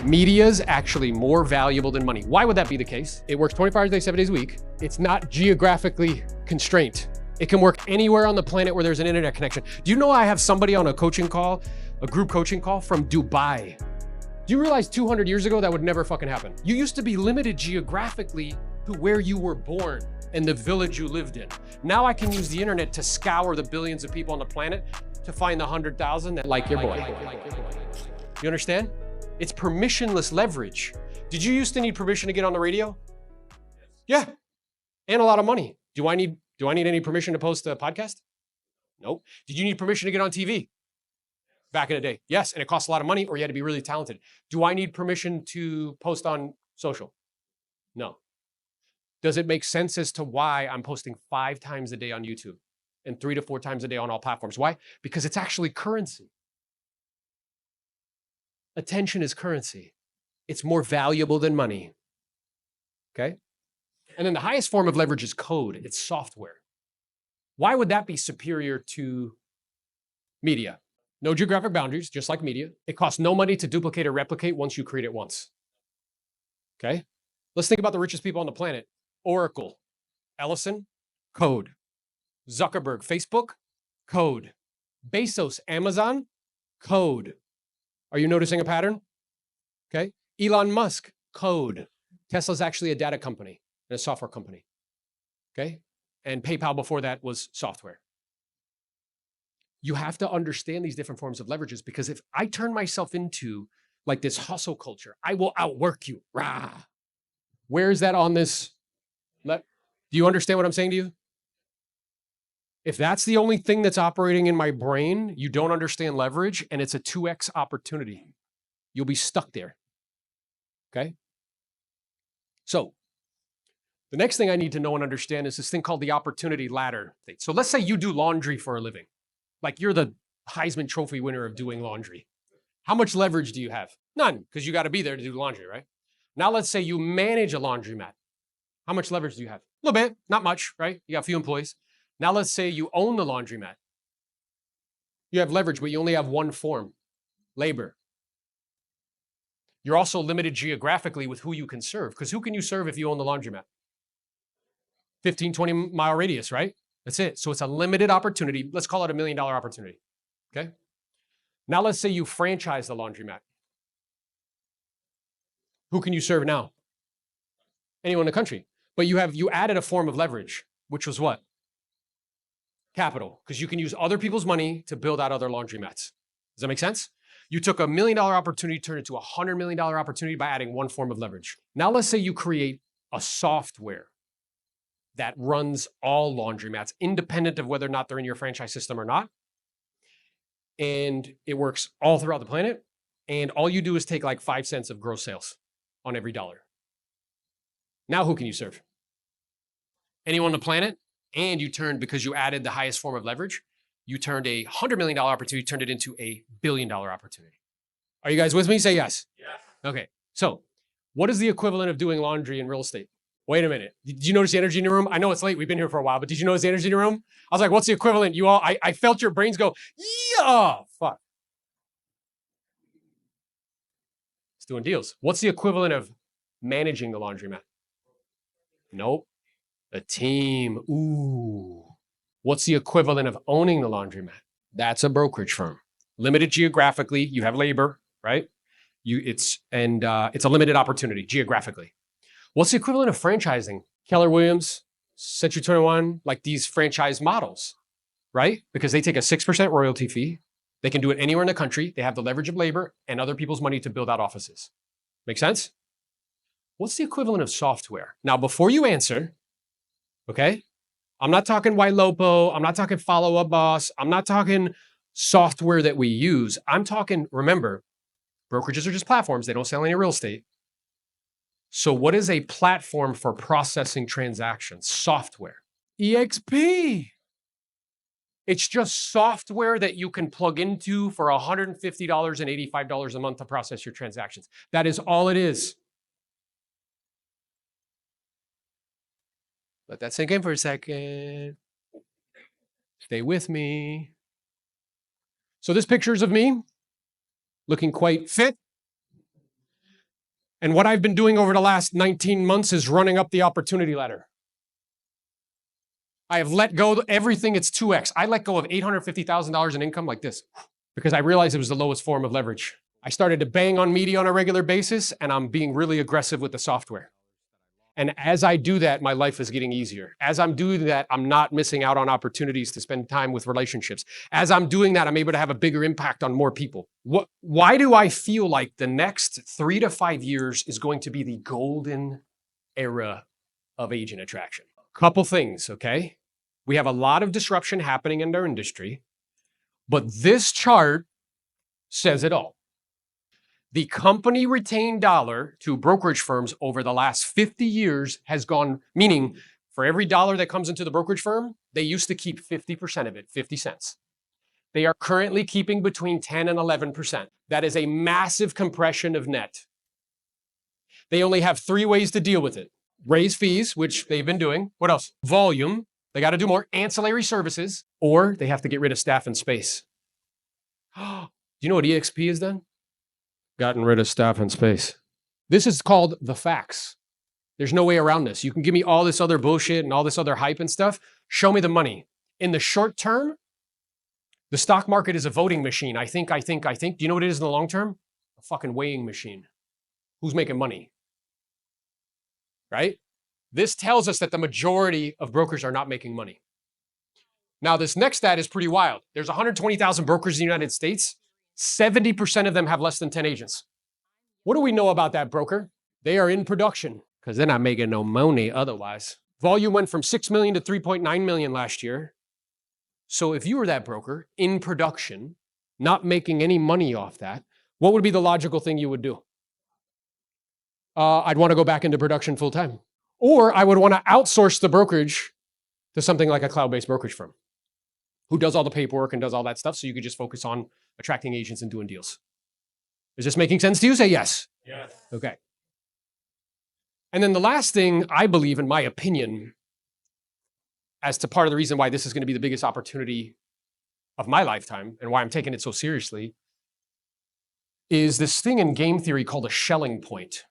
Media is actually more valuable than money. Why would that be the case? It works 24 hours a day, 7 days a week. It's not geographically constrained. It can work anywhere on the planet where there's an internet connection. Do you know I have somebody on a coaching call, a group coaching call from Dubai? Do you realize 200 years ago that would never fucking happen? You used to be limited geographically to where you were born and the village you lived in. Now I can use the internet to scour the billions of people on the planet to find the 100,000 that like your boy. You understand? It's permissionless leverage. Did you used to need permission to get on the radio? Yeah, and a lot of money. Do I need any permission to post a podcast? Nope. Did you need permission to get on TV? Back in the day, yes, and it costs a lot of money or you had to be really talented. Do I need permission to post on social? No. Does it make sense as to why I'm posting 5 times a day on YouTube and 3 to 4 times a day on all platforms? Why? Because it's actually currency. Attention is currency. It's more valuable than money, okay? And then the highest form of leverage is code. It's software. Why would that be superior to media? No geographic boundaries, just like media. It costs no money to duplicate or replicate once you create it once, okay? Let's think about the richest people on the planet. Oracle, Ellison, code. Zuckerberg, Facebook, code. Bezos, Amazon, code. Are you noticing a pattern? Okay. Elon Musk, code. Tesla's actually a data company and a software company. Okay. And PayPal before that was software. You have to understand these different forms of leverages because if I turn myself into like this hustle culture, I will outwork you. Rah. Where is that on this? Do you understand what I'm saying to you? If that's the only thing that's operating in my brain, you don't understand leverage and it's a 2x opportunity. You'll be stuck there. Okay? So the next thing I need to know and understand is this thing called the opportunity ladder. So let's say you do laundry for a living. Like you're the Heisman Trophy winner of doing laundry. How much leverage do you have? None, because you got to be there to do laundry, right? Now let's say you manage a laundromat. How much leverage do you have? A little bit, not much, right? You got a few employees. Now let's say you own the laundromat. You have leverage, but you only have one form, labor. You're also limited geographically with who you can serve, because who can you serve if you own the laundromat? 15, 20 mile radius, right? That's it. So it's a limited opportunity. Let's call it $1 million opportunity, okay? Now let's say you franchise the laundromat. Who can you serve now? Anyone in the country. But you added a form of leverage, which was what? Capital, because you can use other people's money to build out other laundromats. Does that make sense? You took $1 million opportunity, turned it into a $100 million opportunity by adding one form of leverage. Now let's say you create a software that runs all laundromats, independent of whether or not they're in your franchise system or not. And it works all throughout the planet. And all you do is take like 5 cents of gross sales on every dollar. Now who can you serve? Anyone on the planet? And you turned, because you added the highest form of leverage, you turned a $100 million opportunity, turned it into a $1 billion opportunity. Are you guys with me? Say yes. Yes. Okay. So what is the equivalent of doing laundry in real estate? Wait a minute. Did you notice the energy in your room? I know it's late. We've been here for a while, but did you notice the energy in your room? I was like, what's the equivalent? You all, I felt your brains go, yeah, fuck. It's doing deals. What's the equivalent of managing the laundromat? Nope. A team. Ooh. What's the equivalent of owning the laundromat? That's a brokerage firm. Limited geographically, you have labor, right? It's a limited opportunity geographically. What's the equivalent of franchising? Keller Williams, Century 21, like these franchise models, right? Because they take a 6% royalty fee. They can do it anywhere in the country. They have the leverage of labor and other people's money to build out offices. Make sense? What's the equivalent of software? Now, before you answer, okay? I'm not talking YLOPO. I'm not talking Follow Up Boss. I'm not talking software that we use. I'm talking, remember, brokerages are just platforms. They don't sell any real estate. So what is a platform for processing transactions? Software. eXp. It's just software that you can plug into for $150 and $85 a month to process your transactions. That is all it is. Let that sink in for a second. Stay with me. So this picture's of me looking quite fit. And what I've been doing over the last 19 months is running up the opportunity ladder. I have let go of everything. It's 2x. I let go of $850,000 in income like this because I realized it was the lowest form of leverage. I started to bang on media on a regular basis, and I'm being really aggressive with the software. And as I do that, my life is getting easier. As I'm doing that, I'm not missing out on opportunities to spend time with relationships. As I'm doing that, I'm able to have a bigger impact on more people. Why do I feel like the next 3 to 5 years is going to be the golden era of agent attraction? Couple things, okay? We have a lot of disruption happening in our industry, but this chart says it all. The company retained dollar to brokerage firms over the last 50 years has gone, meaning for every dollar that comes into the brokerage firm, they used to keep 50% of it, 50 cents. They are currently keeping between 10 and 11%. That is a massive compression of net. They only have 3 ways to deal with it. Raise fees, which they've been doing. What else? Volume. They got to do more ancillary services, or they have to get rid of staff and space. Do you know what eXp has done? Gotten rid of staff and space. This is called the facts. There's no way around this. You can give me all this other bullshit and all this other hype and stuff. Show me the money. In the short term, the stock market is a voting machine. I think. Do you know what it is in the long term? A fucking weighing machine. Who's making money? Right? This tells us that the majority of brokers are not making money. Now, this next stat is pretty wild. There's 120,000 brokers in the United States. 70% of them have less than 10 agents. What do we know about that broker? They are in production because they're not making no money otherwise. Volume went from 6 million to 3.9 million last year. So if you were that broker in production, not making any money off that, what would be the logical thing you would do? I'd want to go back into production full time. Or I would want to outsource the brokerage to something like a cloud-based brokerage firm who does all the paperwork and does all that stuff so you could just focus on attracting agents and doing deals. Is this making sense to you? Say yes. Yes. Okay. And then the last thing I believe, in my opinion, as to part of the reason why this is going to be the biggest opportunity of my lifetime and why I'm taking it so seriously, is this thing in game theory called a Schelling point.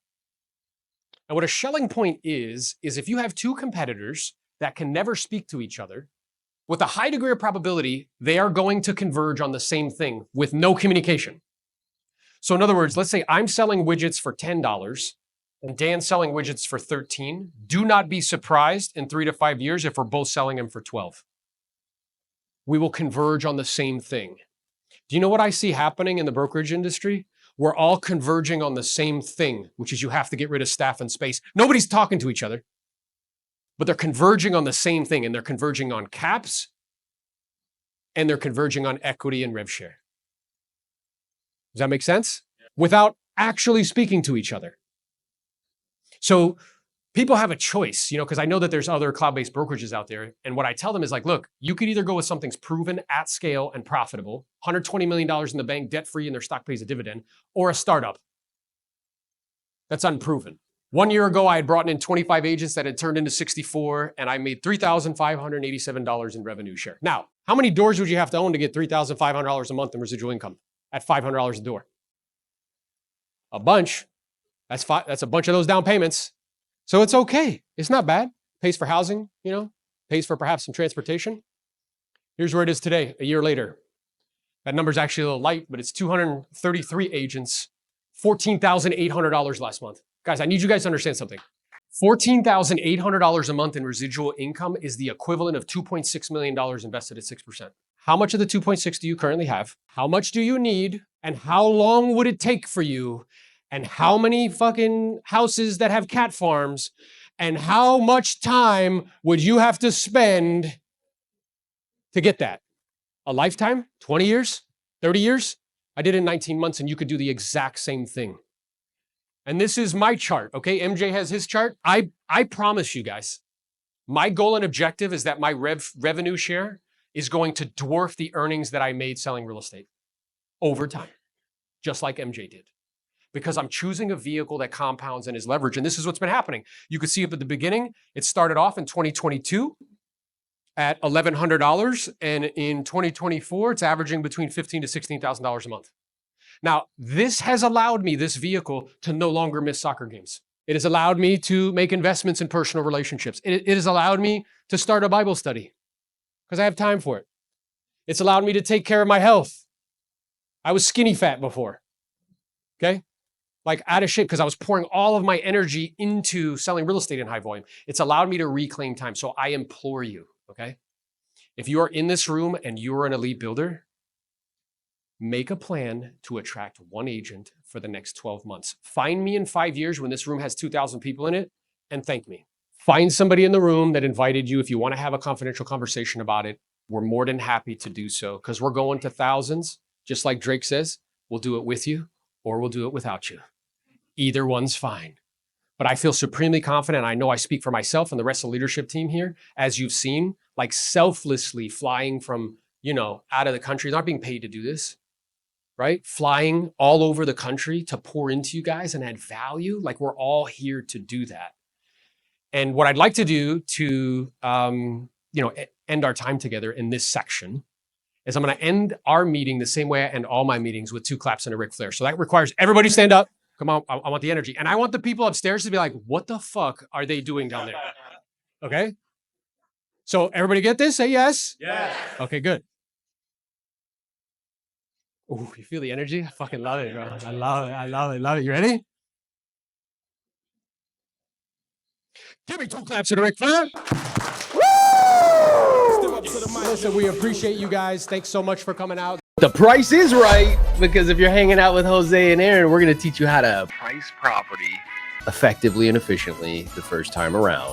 And what a Schelling point is if you have 2 competitors that can never speak to each other, with a high degree of probability, they are going to converge on the same thing with no communication. So in other words, let's say I'm selling widgets for $10 and Dan's selling widgets for $13. Do not be surprised in 3 to 5 years if we're both selling them for $12. We will converge on the same thing. Do you know what I see happening in the brokerage industry? We're all converging on the same thing, which is you have to get rid of staff and space. Nobody's talking to each other, but they're converging on the same thing, and they're converging on caps, and they're converging on equity and rev share. Does that make sense? Without actually speaking to each other. So people have a choice, because I know that there's other cloud-based brokerages out there. And what I tell them is like, look, you could either go with something's proven at scale and profitable, $120 million in the bank, debt-free, and their stock pays a dividend, or a startup that's unproven. 1 year ago, I had brought in 25 agents that had turned into 64, and I made $3,587 in revenue share. Now, how many doors would you have to own to get $3,500 a month in residual income at $500 a door? A bunch. That's a bunch of those down payments. So it's okay. It's not bad. Pays for housing, pays for perhaps some transportation. Here's where it is today, a year later. That number's actually a little light, but it's 233 agents, $14,800 last month. Guys, I need you guys to understand something. $14,800 a month in residual income is the equivalent of $2.6 million invested at 6%. How much of the 2.6 do you currently have? How much do you need? And how long would it take for you? And how many fucking houses that have cat farms? And how much time would you have to spend to get that? A lifetime? 20 years? 30 years? I did it in 19 months, and you could do the exact same thing. And this is my chart, okay? MJ has his chart. I promise you guys, my goal and objective is that my revenue share is going to dwarf the earnings that I made selling real estate over time, just like MJ did. Because I'm choosing a vehicle that compounds and is leveraged. And this is what's been happening. You could see up at the beginning, it started off in 2022 at $1,100. And in 2024, it's averaging between $15,000 to $16,000 a month. Now, this has allowed me, this vehicle, to no longer miss soccer games. It has allowed me to make investments in personal relationships. It has allowed me to start a Bible study because I have time for it. It's allowed me to take care of my health. I was skinny fat before, okay? Like out of shape because I was pouring all of my energy into selling real estate in high volume. It's allowed me to reclaim time. So I implore you, okay? If you are in this room and you're an elite builder, make a plan to attract one agent for the next 12 months. Find me in 5 years when this room has 2,000 people in it and thank me. Find somebody in the room that invited you. If you want to have a confidential conversation about it, we're more than happy to do so because we're going to thousands. Just like Drake says, we'll do it with you or we'll do it without you. Either one's fine. But I feel supremely confident. I know I speak for myself and the rest of the leadership team here, as you've seen, like selflessly flying from, out of the country, not being paid to do this, right? Flying all over the country to pour into you guys and add value. Like we're all here to do that. And what I'd like to do to, end our time together in this section is I'm going to end our meeting the same way I end all my meetings with 2 claps and a Ric Flair. So that requires everybody stand up. Come on, I want the energy. And I want the people upstairs to be like, what the fuck are they doing down there? Okay? So everybody get this? Say yes? Yes. Okay, good. Ooh, you feel the energy? I fucking love it, bro. I love it. You ready? Give me 2 claps and a Ric Flair. Listen, we appreciate you guys. Thanks so much for coming out. The price is right, because if you're hanging out with Jose and Aaron, we're going to teach you how to price property effectively and efficiently the first time around.